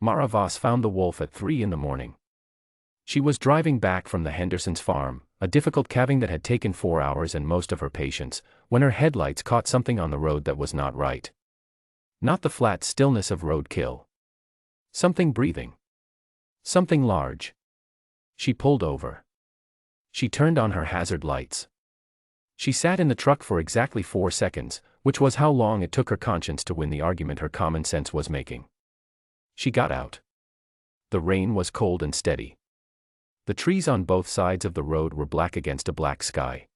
Mara Voss found the wolf at 3 in the morning. She was driving back from the Henderson's farm, a difficult calving that had taken 4 hours and most of her patience, when her headlights caught something on the road that was not right. Not the flat stillness of roadkill. Something breathing. Something large. She pulled over. She turned on her hazard lights. She sat in the truck for exactly 4 seconds, which was how long it took her conscience to win the argument her common sense was making. She got out. The rain was cold and steady. The trees on both sides of the road were black against a black sky.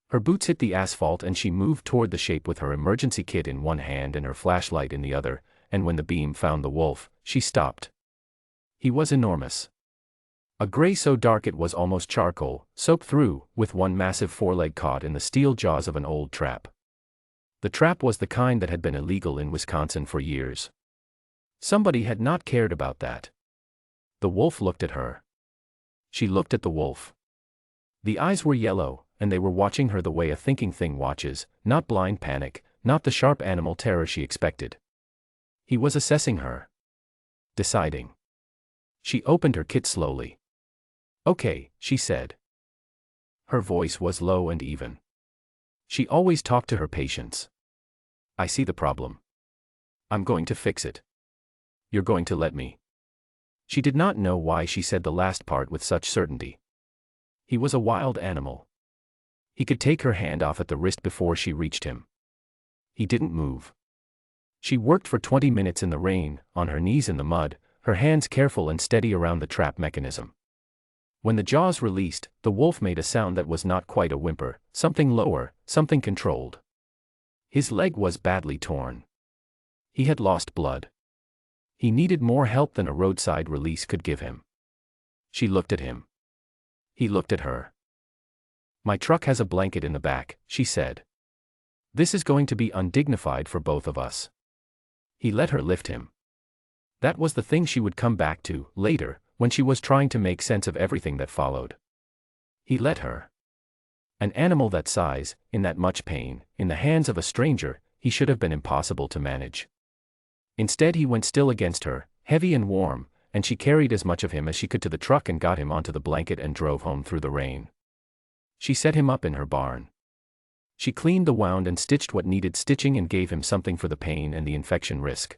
Her boots hit the asphalt and she moved toward the shape with her emergency kit in one hand and her flashlight in the other, and when the beam found the wolf, she stopped. He was enormous. A gray so dark it was almost charcoal, soaked through, with one massive foreleg caught in the steel jaws of an old trap. The trap was the kind that had been illegal in Wisconsin for years. Somebody had not cared about that. The wolf looked at her. She looked at the wolf. The eyes were yellow, and they were watching her the way a thinking thing watches, not blind panic, not the sharp animal terror she expected. He was assessing her. Deciding. She opened her kit slowly. "Okay," she said. Her voice was low and even. She always talked to her patients. "I see the problem. I'm going to fix it. You're going to let me." She did not know why she said the last part with such certainty. He was a wild animal. He could take her hand off at the wrist before she reached him. He didn't move. She worked for 20 minutes in the rain, on her knees in the mud, her hands careful and steady around the trap mechanism. When the jaws released, the wolf made a sound that was not quite a whimper, something lower, something controlled. His leg was badly torn. He had lost blood. He needed more help than a roadside release could give him. She looked at him. He looked at her. "My truck has a blanket in the back," she said. "This is going to be undignified for both of us." He let her lift him. That was the thing she would come back to, later, when she was trying to make sense of everything that followed. He let her. An animal that size, in that much pain, in the hands of a stranger, he should have been impossible to manage. Instead he went still against her, heavy and warm, and she carried as much of him as she could to the truck and got him onto the blanket and drove home through the rain. She set him up in her barn. She cleaned the wound and stitched what needed stitching and gave him something for the pain and the infection risk.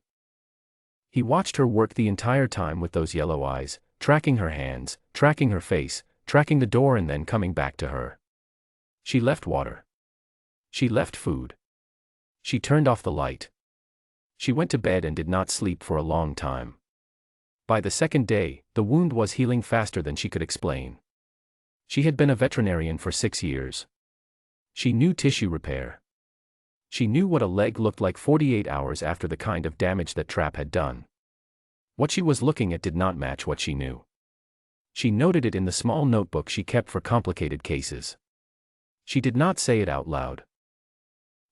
He watched her work the entire time with those yellow eyes, tracking her hands, tracking her face, tracking the door and then coming back to her. She left water. She left food. She turned off the light. She went to bed and did not sleep for a long time. By the second day, the wound was healing faster than she could explain. She had been a veterinarian for 6 years. She knew tissue repair. She knew what a leg looked like 48 hours after the kind of damage that trap had done. What she was looking at did not match what she knew. She noted it in the small notebook she kept for complicated cases. She did not say it out loud.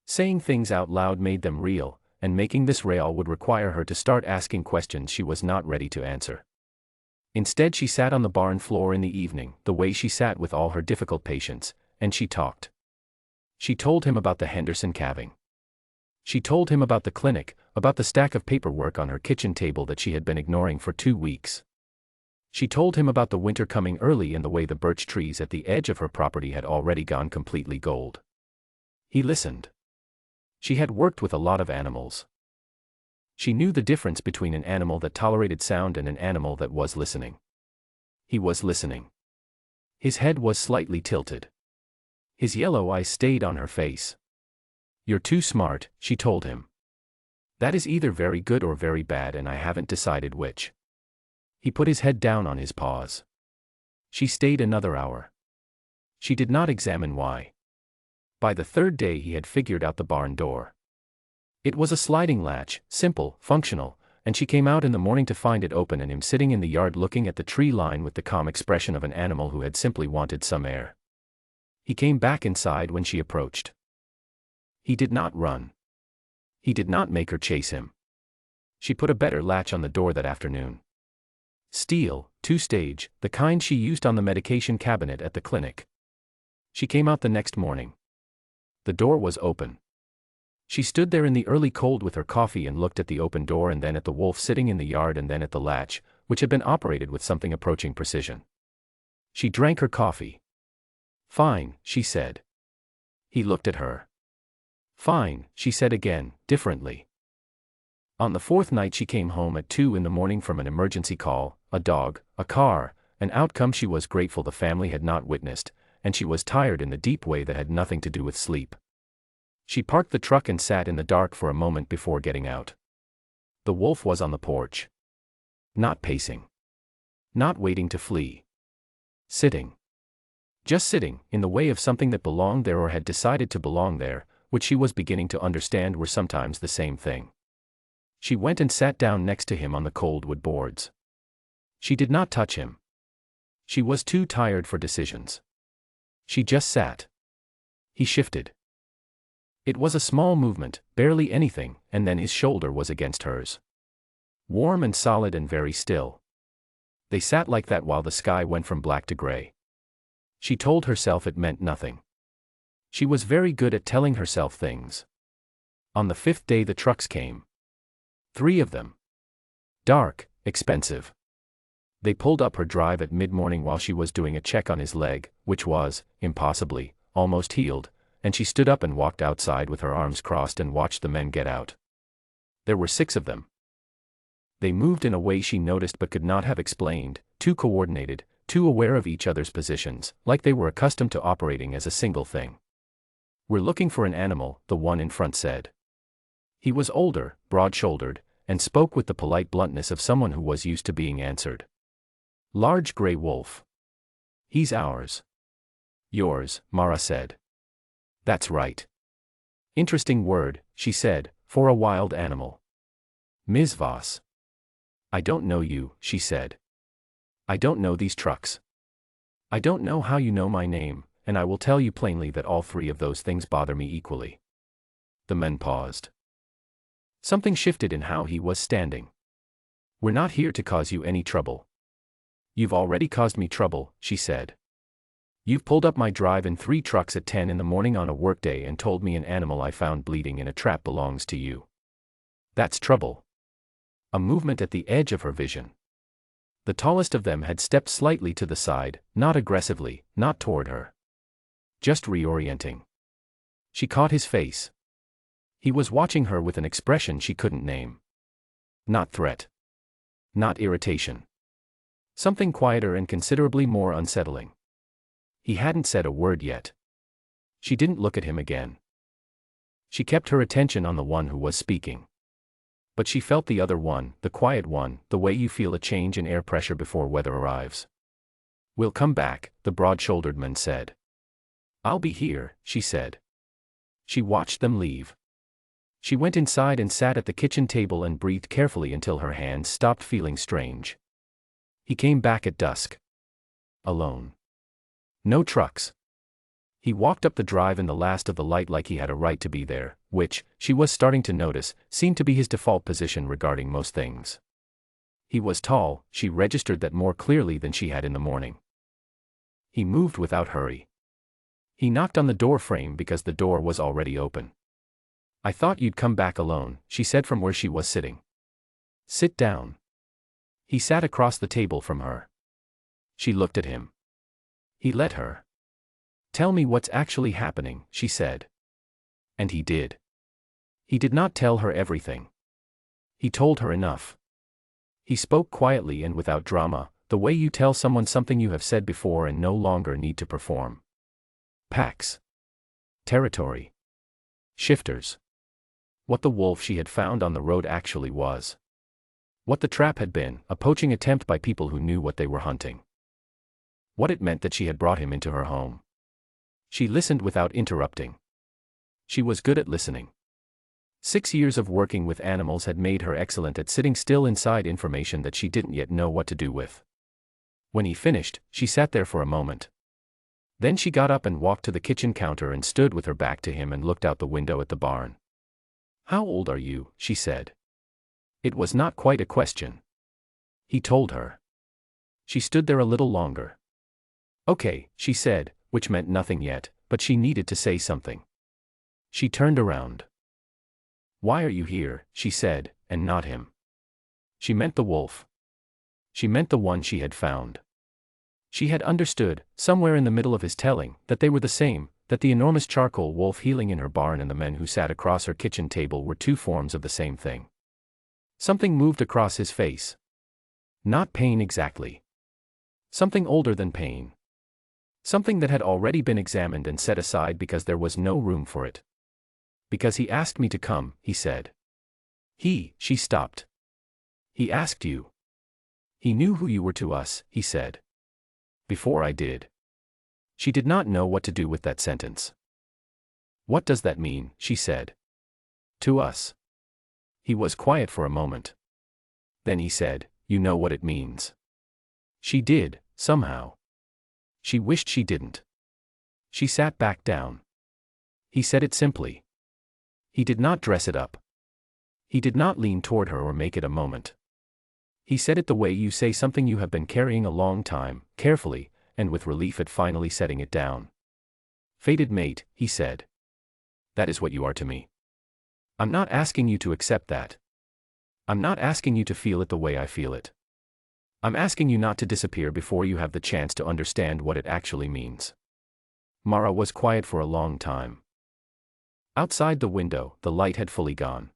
Saying things out loud made them real, and making this real would require her to start asking questions she was not ready to answer. Instead she sat on the barn floor in the evening, the way she sat with all her difficult patients, and she talked. She told him about the Henderson calving. She told him about the clinic, about the stack of paperwork on her kitchen table that she had been ignoring for 2 weeks. She told him about the winter coming early and the way the birch trees at the edge of her property had already gone completely gold. He listened. She had worked with a lot of animals. She knew the difference between an animal that tolerated sound and an animal that was listening. He was listening. His head was slightly tilted. His yellow eyes stayed on her face. "You're too smart," she told him. "That is either very good or very bad and I haven't decided which." He put his head down on his paws. She stayed another hour. She did not examine why. By the third day he had figured out the barn door. It was a sliding latch, simple, functional, and she came out in the morning to find it open and him sitting in the yard looking at the tree line with the calm expression of an animal who had simply wanted some air. He came back inside when she approached. He did not run. He did not make her chase him. She put a better latch on the door that afternoon. Steel, 2-stage, the kind she used on the medication cabinet at the clinic. She came out the next morning. The door was open. She stood there in the early cold with her coffee and looked at the open door and then at the wolf sitting in the yard and then at the latch, which had been operated with something approaching precision. She drank her coffee. "Fine," she said. He looked at her. "Fine," she said again, differently. On the fourth night she came home at 2 in the morning from an emergency call, a dog, a car, an outcome she was grateful the family had not witnessed, and she was tired in the deep way that had nothing to do with sleep. She parked the truck and sat in the dark for a moment before getting out. The wolf was on the porch. Not pacing. Not waiting to flee. Sitting. Just sitting, in the way of something that belonged there or had decided to belong there, which she was beginning to understand were sometimes the same thing. She went and sat down next to him on the cold wood boards. She did not touch him. She was too tired for decisions. She just sat. He shifted. It was a small movement, barely anything, and then his shoulder was against hers. Warm and solid and very still. They sat like that while the sky went from black to gray. She told herself it meant nothing. She was very good at telling herself things. On the fifth day the trucks came. 3 of them. Dark, expensive. They pulled up her drive at mid-morning while she was doing a check on his leg, which was, impossibly, almost healed, and she stood up and walked outside with her arms crossed and watched the men get out. There were 6 of them. They moved in a way she noticed but could not have explained, too coordinated, too aware of each other's positions, like they were accustomed to operating as a single thing. "We're looking for an animal," the one in front said. He was older, broad-shouldered, and spoke with the polite bluntness of someone who was used to being answered. "Large gray wolf." "He's ours." "Yours," Mara said. "That's right." "Interesting word," she said, "for a wild animal." "Ms. Voss." "I don't know you," she said. "I don't know these trucks. I don't know how you know my name, and I will tell you plainly that all 3 of those things bother me equally." The men paused. Something shifted in how he was standing. "We're not here to cause you any trouble." "You've already caused me trouble," she said. "You've pulled up my drive in 3 trucks at 10 in the morning on a workday and told me an animal I found bleeding in a trap belongs to you. That's trouble." A movement at the edge of her vision. The tallest of them had stepped slightly to the side, not aggressively, not toward her. Just reorienting. She caught his face. He was watching her with an expression she couldn't name. Not threat. Not irritation. Something quieter and considerably more unsettling. He hadn't said a word yet. She didn't look at him again. She kept her attention on the one who was speaking. But she felt the other one, the quiet one, the way you feel a change in air pressure before weather arrives. "We'll come back," the broad-shouldered man said. "I'll be here," she said. She watched them leave. She went inside and sat at the kitchen table and breathed carefully until her hands stopped feeling strange. He came back at dusk. Alone. No trucks. He walked up the drive in the last of the light like he had a right to be there, which, she was starting to notice, seemed to be his default position regarding most things. He was tall, she registered that more clearly than she had in the morning. He moved without hurry. He knocked on the door frame because the door was already open. "I thought you'd come back alone," she said from where she was sitting. "Sit down." He sat across the table from her. She looked at him. He let her. "Tell me what's actually happening," she said. And he did. He did not tell her everything. He told her enough. He spoke quietly and without drama, the way you tell someone something you have said before and no longer need to perform. Packs. Territory. Shifters. What the wolf she had found on the road actually was. What the trap had been, a poaching attempt by people who knew what they were hunting. What it meant that she had brought him into her home. She listened without interrupting. She was good at listening. 6 years of working with animals had made her excellent at sitting still inside information that she didn't yet know what to do with. When he finished, she sat there for a moment. Then she got up and walked to the kitchen counter and stood with her back to him and looked out the window at the barn. "How old are you?" she said. It was not quite a question. He told her. She stood there a little longer. "Okay," she said, which meant nothing yet, but she needed to say something. She turned around. Why are you here, she said, and not him? She meant the wolf. She meant the one she had found. She had understood, somewhere in the middle of his telling, that they were the same, that the enormous charcoal wolf healing in her barn and the men who sat across her kitchen table were two forms of the same thing. Something moved across his face. Not pain exactly. Something older than pain. Something that had already been examined and set aside because there was no room for it. Because he asked me to come, he said. She stopped. He asked you. He knew who you were to us, he said. Before I did. She did not know what to do with that sentence. What does that mean, she said. To us. He was quiet for a moment. Then he said, you know what it means. She did, somehow. She wished she didn't. She sat back down. He said it simply. He did not dress it up. He did not lean toward her or make it a moment. He said it the way you say something you have been carrying a long time, carefully, and with relief at finally setting it down. Fated mate, he said. That is what you are to me. I'm not asking you to accept that. I'm not asking you to feel it the way I feel it. I'm asking you not to disappear before you have the chance to understand what it actually means. Mara was quiet for a long time. Outside the window, the light had fully gone.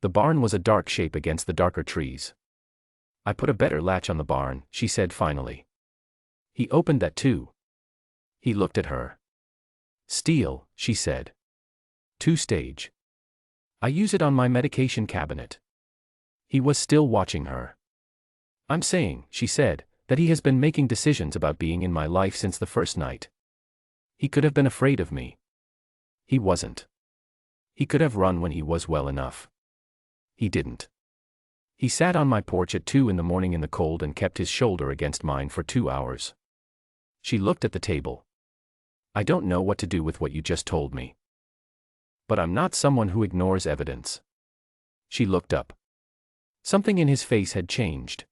The barn was a dark shape against the darker trees. I put a better latch on the barn, she said finally. He opened that too. He looked at her. Steel, she said. 2-stage. I use it on my medication cabinet. He was still watching her. I'm saying, she said, that he has been making decisions about being in my life since the first night. He could have been afraid of me. He wasn't. He could have run when he was well enough. He didn't. He sat on my porch at 2 in the morning in the cold and kept his shoulder against mine for 2 hours. She looked at the table. I don't know what to do with what you just told me. But I'm not someone who ignores evidence. She looked up. Something in his face had changed.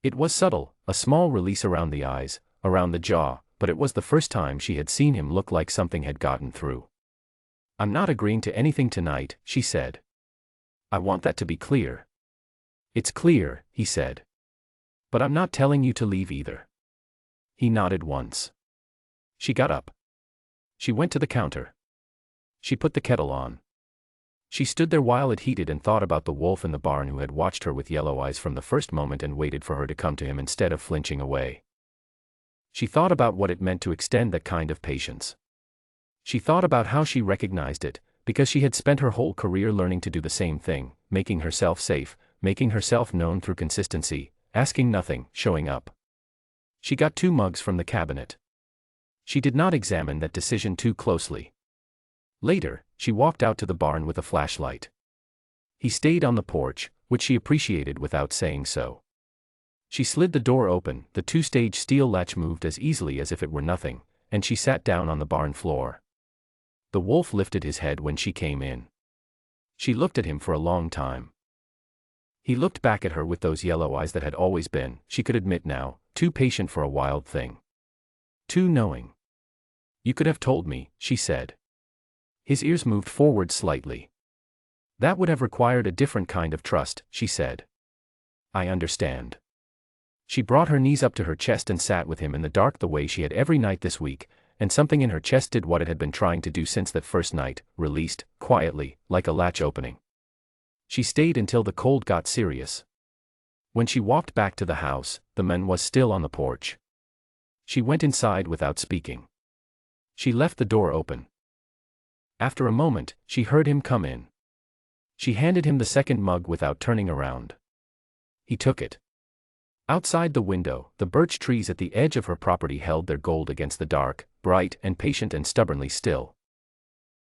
It was subtle, a small release around the eyes, around the jaw, but it was the first time she had seen him look like something had gotten through. I'm not agreeing to anything tonight, she said. I want that to be clear. It's clear, he said. But I'm not telling you to leave either. He nodded once. She got up. She went to the counter. She put the kettle on. She stood there while it heated and thought about the wolf in the barn who had watched her with yellow eyes from the first moment and waited for her to come to him instead of flinching away. She thought about what it meant to extend that kind of patience. She thought about how she recognized it, because she had spent her whole career learning to do the same thing, making herself safe, making herself known through consistency, asking nothing, showing up. She got 2 mugs from the cabinet. She did not examine that decision too closely. Later, she walked out to the barn with a flashlight. He stayed on the porch, which she appreciated without saying so. She slid the door open, the 2-stage steel latch moved as easily as if it were nothing, and she sat down on the barn floor. The wolf lifted his head when she came in. She looked at him for a long time. He looked back at her with those yellow eyes that had always been, she could admit now, too patient for a wild thing. Too knowing. You could have told me, she said. His ears moved forward slightly. That would have required a different kind of trust, she said. I understand. She brought her knees up to her chest and sat with him in the dark the way she had every night this week, and something in her chest did what it had been trying to do since that first night, released, quietly, like a latch opening. She stayed until the cold got serious. When she walked back to the house, the man was still on the porch. She went inside without speaking. She left the door open. After a moment, she heard him come in. She handed him the second mug without turning around. He took it. Outside the window, the birch trees at the edge of her property held their gold against the dark, bright and patient and stubbornly still.